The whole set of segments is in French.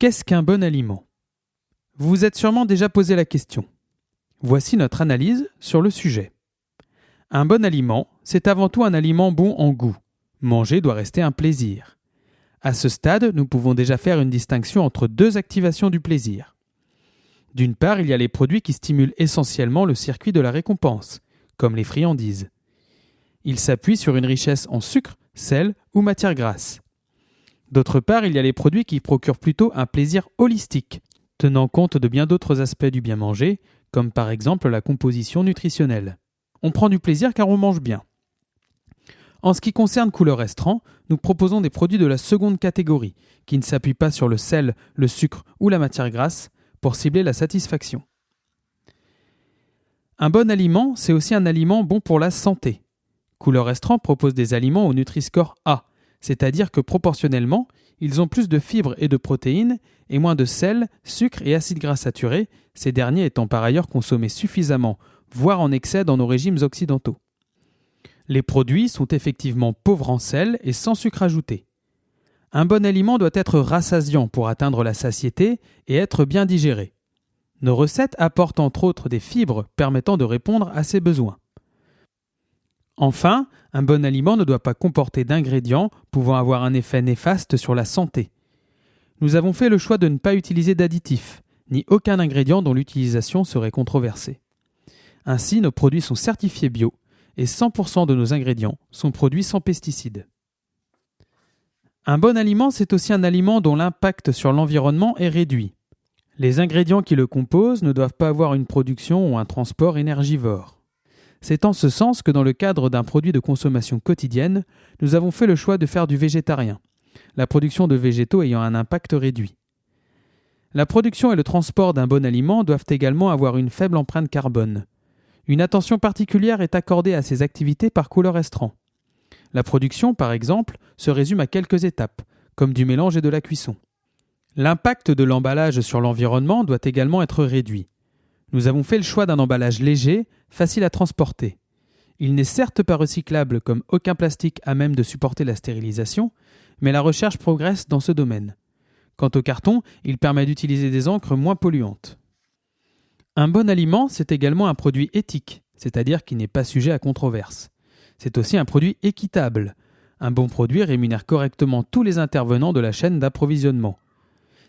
Qu'est-ce qu'un bon aliment ? Vous vous êtes sûrement déjà posé la question. Voici notre analyse sur le sujet. Un bon aliment, c'est avant tout un aliment bon en goût. Manger doit rester un plaisir. À ce stade, nous pouvons déjà faire une distinction entre deux activations du plaisir. D'une part, il y a les produits qui stimulent essentiellement le circuit de la récompense, comme les friandises. Ils s'appuient sur une richesse en sucre, sel ou matière grasse. D'autre part, il y a les produits qui procurent plutôt un plaisir holistique, tenant compte de bien d'autres aspects du bien manger, comme par exemple la composition nutritionnelle. On prend du plaisir car on mange bien. En ce qui concerne Couleur Restaurant, nous proposons des produits de la seconde catégorie, qui ne s'appuient pas sur le sel, le sucre ou la matière grasse, pour cibler la satisfaction. Un bon aliment, c'est aussi un aliment bon pour la santé. Couleur Restaurant propose des aliments au Nutri-Score A, c'est-à-dire que proportionnellement, ils ont plus de fibres et de protéines et moins de sel, sucre et acides gras saturés, ces derniers étant par ailleurs consommés suffisamment, voire en excès dans nos régimes occidentaux. Les produits sont effectivement pauvres en sel et sans sucre ajouté. Un bon aliment doit être rassasiant pour atteindre la satiété et être bien digéré. Nos recettes apportent entre autres des fibres permettant de répondre à ces besoins. Enfin, un bon aliment ne doit pas comporter d'ingrédients pouvant avoir un effet néfaste sur la santé. Nous avons fait le choix de ne pas utiliser d'additifs, ni aucun ingrédient dont l'utilisation serait controversée. Ainsi, nos produits sont certifiés bio et 100% de nos ingrédients sont produits sans pesticides. Un bon aliment, c'est aussi un aliment dont l'impact sur l'environnement est réduit. Les ingrédients qui le composent ne doivent pas avoir une production ou un transport énergivore. C'est en ce sens que dans le cadre d'un produit de consommation quotidienne, nous avons fait le choix de faire du végétarien, la production de végétaux ayant un impact réduit. La production et le transport d'un bon aliment doivent également avoir une faible empreinte carbone. Une attention particulière est accordée à ces activités par Couleur Restaurant. La production, par exemple, se résume à quelques étapes, comme du mélange et de la cuisson. L'impact de l'emballage sur l'environnement doit également être réduit. Nous avons fait le choix d'un emballage léger, facile à transporter. Il n'est certes pas recyclable comme aucun plastique à même de supporter la stérilisation, mais la recherche progresse dans ce domaine. Quant au carton, il permet d'utiliser des encres moins polluantes. Un bon aliment, c'est également un produit éthique, c'est-à-dire qui n'est pas sujet à controverse. C'est aussi un produit équitable. Un bon produit rémunère correctement tous les intervenants de la chaîne d'approvisionnement.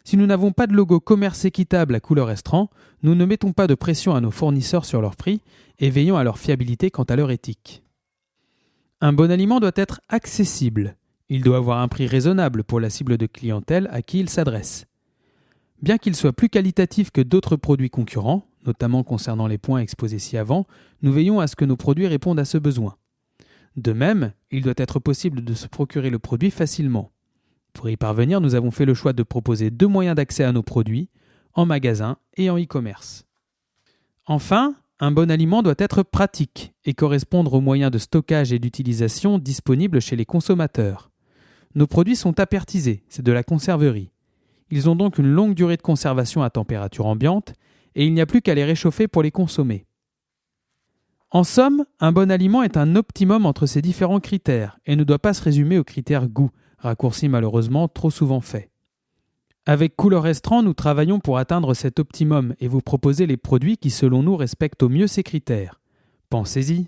Si nous n'avons pas de logo commerce équitable à Couleur Restaurant, nous ne mettons pas de pression à nos fournisseurs sur leur prix et veillons à leur fiabilité quant à leur éthique. Un bon aliment doit être accessible. Il doit avoir un prix raisonnable pour la cible de clientèle à qui il s'adresse. Bien qu'il soit plus qualitatif que d'autres produits concurrents, notamment concernant les points exposés ci-avant, nous veillons à ce que nos produits répondent à ce besoin. De même, il doit être possible de se procurer le produit facilement. Pour y parvenir, nous avons fait le choix de proposer deux moyens d'accès à nos produits, en magasin et en e-commerce. Enfin, un bon aliment doit être pratique et correspondre aux moyens de stockage et d'utilisation disponibles chez les consommateurs. Nos produits sont apertisés, c'est de la conserverie. Ils ont donc une longue durée de conservation à température ambiante et il n'y a plus qu'à les réchauffer pour les consommer. En somme, un bon aliment est un optimum entre ces différents critères et ne doit pas se résumer aux critères goût, raccourci malheureusement trop souvent fait. Avec Couleur Restaurant, nous travaillons pour atteindre cet optimum et vous proposer les produits qui selon nous respectent au mieux ces critères. Pensez-y.